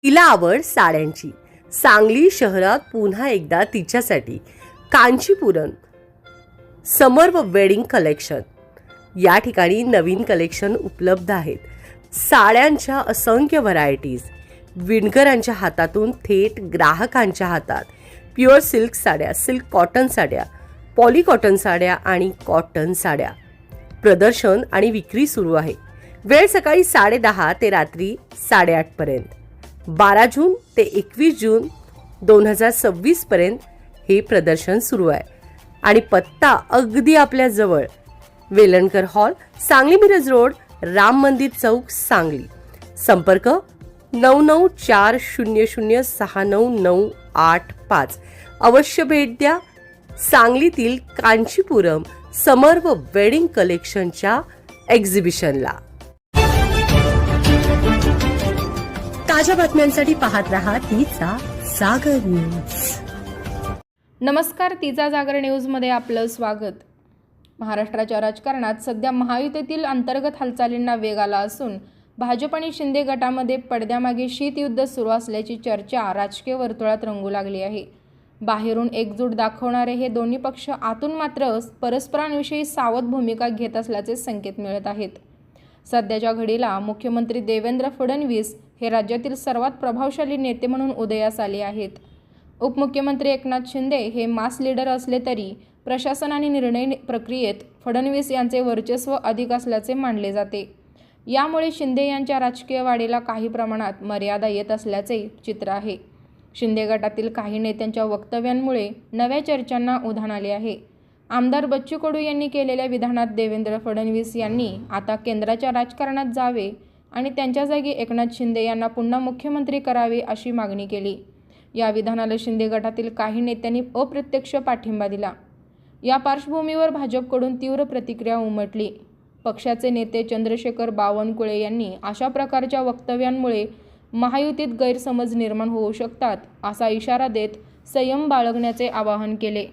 तिला आवड साड्यांची. सांगली शहरात पुन्हा एकदा तिच्यासाठी कांचीपुरम समर व वेडिंग कलेक्शन या ठिकाणी नवीन कलेक्शन उपलब्ध आहेत. साड्यांच्या असंख्य व्हरायटीज विणकरांच्या हातातून थेट ग्राहकांच्या हातात. प्युअर सिल्क साड्या, सिल्क कॉटन साड्या, पॉली कॉटन साड्या आणि कॉटन साड्या. प्रदर्शन आणि विक्री सुरू आहे. वेळ सकाळी 10:30 ते रात्री 8:30 पर्यंत. 12 जून ते 21 जून 2026 पर्यंत हे प्रदर्शन सुरू आहे आणि पत्ता अगदी आपल्या जवळ. वेलणकर हॉल, सांगली मिरज रोड, राम मंदिर चौक, सांगली. संपर्क 9940069985. अवश्य भेट द्या सांगलीतील कांचीपुरम समर व वेडिंग कलेक्शनच्या एक्झिबिशनला. ताज्या बातम्यांसाठी पाहत रहा तिचा जागर न्यूज. नमस्कार, तिचा जागर न्यूजमध्ये आपलं स्वागत. महाराष्ट्राच्या राजकारणात सध्या महायुतीतील अंतर्गत हालचालींना वेग आला असून भाजप आणि शिंदे गटामध्ये पडद्यामागे शीतयुद्ध सुरू असल्याची चर्चा राजकीय वर्तुळात रंगू लागली आहे. बाहेरून एकजूट दाखवणारे हे दोन्ही पक्ष आतून मात्र परस्परांविषयी सावध भूमिका घेत असल्याचे संकेत मिळत आहेत. सध्याच्या घडीला मुख्यमंत्री देवेंद्र फडणवीस हे राज्यातील सर्वात प्रभावशाली नेते म्हणून उदयास आले आहेत. उपमुख्यमंत्री एकनाथ शिंदे हे मास लीडर असले तरी प्रशासन आणि निर्णय प्रक्रियेत फडणवीस यांचे वर्चस्व अधिक असल्याचे मानले जाते. यामुळे शिंदे यांच्या राजकीय वाढीला काही प्रमाणात मर्यादा येत असल्याचे चित्र आहे. शिंदे गटातील काही नेत्यांच्या वक्तव्यांमुळे नव्या चर्चांना उधाण आले आहे. आमदार बच्चू कडू यांनी केलेल्या विधानात देवेंद्र फडणवीस यांनी आता केंद्राच्या राजकारणात जावे आणि त्यांच्या जागी एकनाथ शिंदे यांना पुन्हा मुख्यमंत्री करावे अशी मागणी केली. या विधानाला शिंदे गटातील काही नेत्यांनी अप्रत्यक्ष पाठिंबा दिला. या पार्श्वभूमीवर भाजपकडून तीव्र प्रतिक्रिया उमटली. पक्षाचे नेते चंद्रशेखर बावनकुळे यांनी अशा प्रकारच्या वक्तव्यांमुळे महायुतीत गैरसमज निर्माण होऊ शकतात असा इशारा देत संयम बाळगण्याचे आवाहन केले.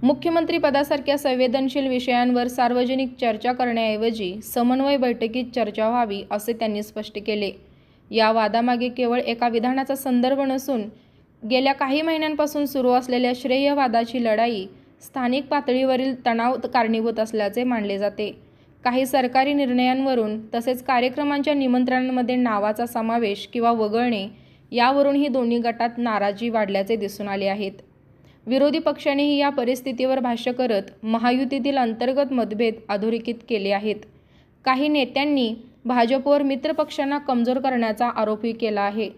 मुख्यमंत्री पदासारख्या संवेदनशील विषयांवर सार्वजनिक चर्चा करण्याऐवजी समन्वय बैठकीत चर्चा व्हावी असे त्यांनी स्पष्ट केले. या वादामागे केवळ एका विधानाचा संदर्भ नसून गेल्या काही महिन्यांपासून सुरू असलेल्या श्रेयवादाची लढाई स्थानिक पातळीवरील तणाव कारणीभूत असल्याचे मानले जाते. काही सरकारी निर्णयांवरून तसेच कार्यक्रमांच्या निमंत्रणांमध्ये नावाचा समावेश किंवा वगळणे यावरूनही दोन्ही गटात नाराजी वाढल्याचे दिसून आले आहेत. विरोधी पक्षानेही या परिस्थितीवर भाष्य करत महायुतीतील अंतर्गत मतभेद अधोरेखित केले आहेत. काही नेत्यांनी भाजपवर मित्रपक्षांना कमजोर करण्याचा आरोपही केला आहे.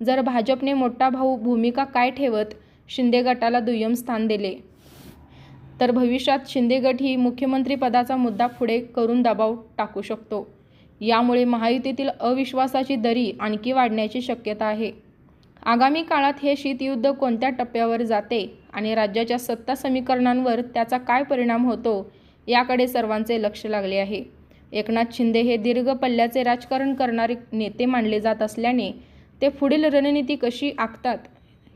जर भाजपने मोठा भाऊ भूमिका काय ठेवत शिंदे गटाला दुय्यम स्थान दिले तर भविष्यात शिंदे गट ही मुख्यमंत्री पदाचा मुद्दा पुढे करून दबाव टाकू शकतो. यामुळे महायुतीतील अविश्वासाची दरी आणखी वाढण्याची शक्यता आहे. आगामी काळात हे शीतयुद्ध कोणत्या टप्प्यावर जाते आणि राज्याच्या सत्ता समीकरणांवर त्याचा काय परिणाम होतो याकडे सर्वांचे लक्ष लागले आहे. एकनाथ शिंदे हे दीर्घ पल्ल्याचे राजकारण करणारे नेते मानले जात असल्याने ते पुढील रणनीती कशी आखतात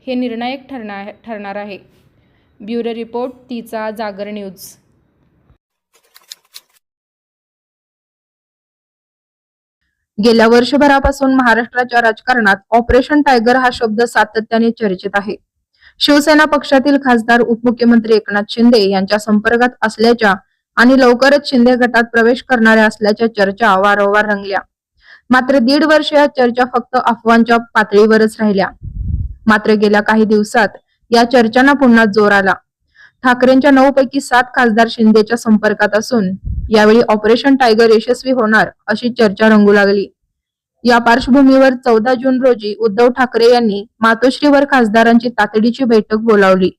हे निर्णायक ठरणार आहे. ब्युरो रिपोर्ट, तिचा जागर न्यूज. गेल्या वर्षभरापासून महाराष्ट्राच्या राजकारणात ऑपरेशन टायगर हा शब्द सातत्याने चर्चेत आहे. शिवसेना पक्षातील खासदार उपमुख्यमंत्री एकनाथ शिंदे यांच्या संपर्कात असल्याच्या आणि लवकरच शिंदे गटात प्रवेश करणाऱ्या असल्याच्या चर्चा वारंवार रंगल्या. मात्र 1.5 वर्ष या चर्चा फक्त अफवांच्या पातळीवरच राहिल्या. मात्र गेल्या काही दिवसात या चर्चांना पुन्हा जोर आला. ठाकरेंच्या 9 पैकी 7 खासदार शिंदेच्या संपर्कात असून यावेळी ऑपरेशन टायगर यशस्वी होणार अशी चर्चा रंगू लागली. या पार्श्वभूमीवर 14 जून रोजी उद्धव ठाकरे यांनी मातोश्रीवर खासदारांची तातडीची बैठक बोलावली.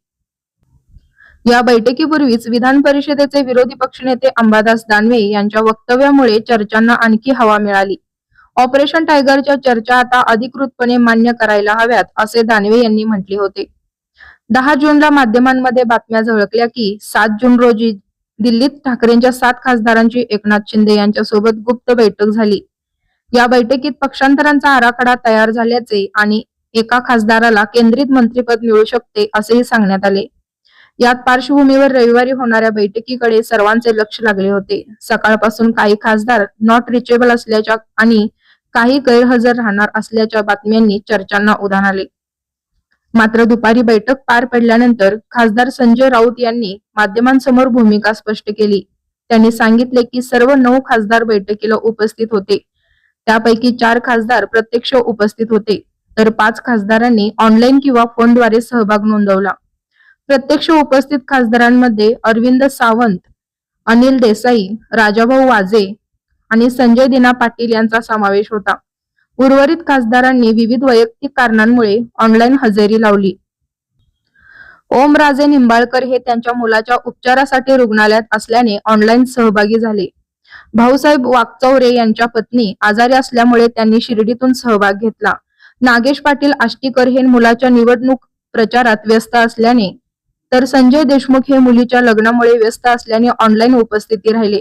या बैठकीपूर्वीच विधान परिषदेचे विरोधी पक्षनेते अंबादास दानवे यांच्या वक्तव्यामुळे चर्चांना आणखी हवा मिळाली. ऑपरेशन टायगरच्या चर्चा आता अधिकृतपणे मान्य करायला हव्यात असे दानवे यांनी म्हटले होते. 10 जूनला माध्यमांमध्ये बातम्या झळकल्या की 7 जून रोजी दिल्लीत ठाकरेंच्या 7 खासदारांची एकनाथ शिंदे यांच्यासोबत गुप्त बैठक झाली. या बैठकीत पक्षांतरांचा आराखडा तयार झाल्याचे आणि एका खासदाराला केंद्रित मंत्रिपद मिळू शकते असेही सांगण्यात आले. यात पार्श्वभूमीवर रविवारी होणाऱ्या बैठकीकडे सर्वांचे लक्ष लागले होते. सकाळपासून काही खासदार नॉट रिचेबल असल्याच्या आणि काही गैरहजर राहणार असल्याच्या बातम्यांनी चर्चांना उधाण आले. मात्र दुपारी बैठक पार पडल्यानंतर खासदार संजय राऊत यांनी माध्यमांसमोर भूमिका स्पष्ट केली. त्यांनी सांगितले की सर्व 9 खासदार बैठकीला उपस्थित होते. त्यापैकी 4 खासदार प्रत्यक्ष उपस्थित होते, तर 5 खासदारांनी ऑनलाईन किंवा फोनद्वारे सहभाग नोंदवला. प्रत्यक्ष उपस्थित खासदारांमध्ये अरविंद सावंत, अनिल देसाई, राजाभाऊ वाजे आणि संजय दिना पाटील यांचा समावेश होता. उर्वरित खासदारांनी विविध वैयक्तिक कारणांमुळे ऑनलाईन हजेरी लावली. ओमराजे निंबाळकर हे त्यांच्या मुलाच्या उपचारासाठी रुग्णालयात असल्याने ऑनलाईन सहभागी झाले. भाऊसाहेब वाकचौरे यांच्या पत्नी आजारी असल्यामुळे त्यांनी शिर्डीतून सहभाग घेतला. नागेश पाटील आष्टीकर हे मुलाच्या निवडणूक प्रचारात व्यस्त असल्याने, तर संजय देशमुख हे मुलीच्या लग्नामुळे व्यस्त असल्याने ऑनलाईन उपस्थिती राहिले.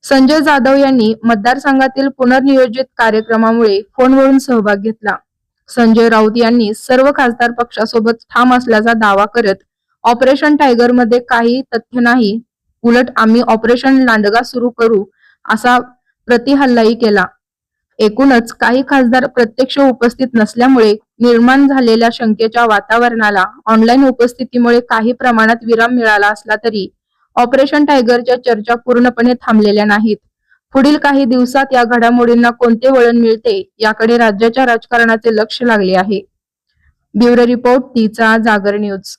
संजय जाधव यांनी मतदारसंघातील पुनर्नियोजित कार्यक्रमामुळे फोनवरून सहभाग घेतला. संजय राऊत यांनी सर्व खासदार पक्षासोबत ठाम असल्याचा दावा करत ऑपरेशन टायगरमध्ये काही तथ्य नाही, उलट आम्ही ऑपरेशन लांडगा सुरू करू असा प्रतिहल्लाही केला. एकूणच काही खासदार प्रत्यक्ष उपस्थित नसल्यामुळे निर्माण झालेल्या शंकेच्या वातावरणाला ऑनलाईन उपस्थितीमुळे काही प्रमाणात विराम मिळाला असला तरी ऑपरेशन टायगरच्या चर्चा पूर्णपणे थांबलेल्या नाहीत. पुढील काही दिवसात या घडामोडींना कोणते वळण मिळते याकडे राज्याच्या राजकारणाचे लक्ष लागले आहे. ब्युरो रिपोर्ट तिचा जागर न्यूज.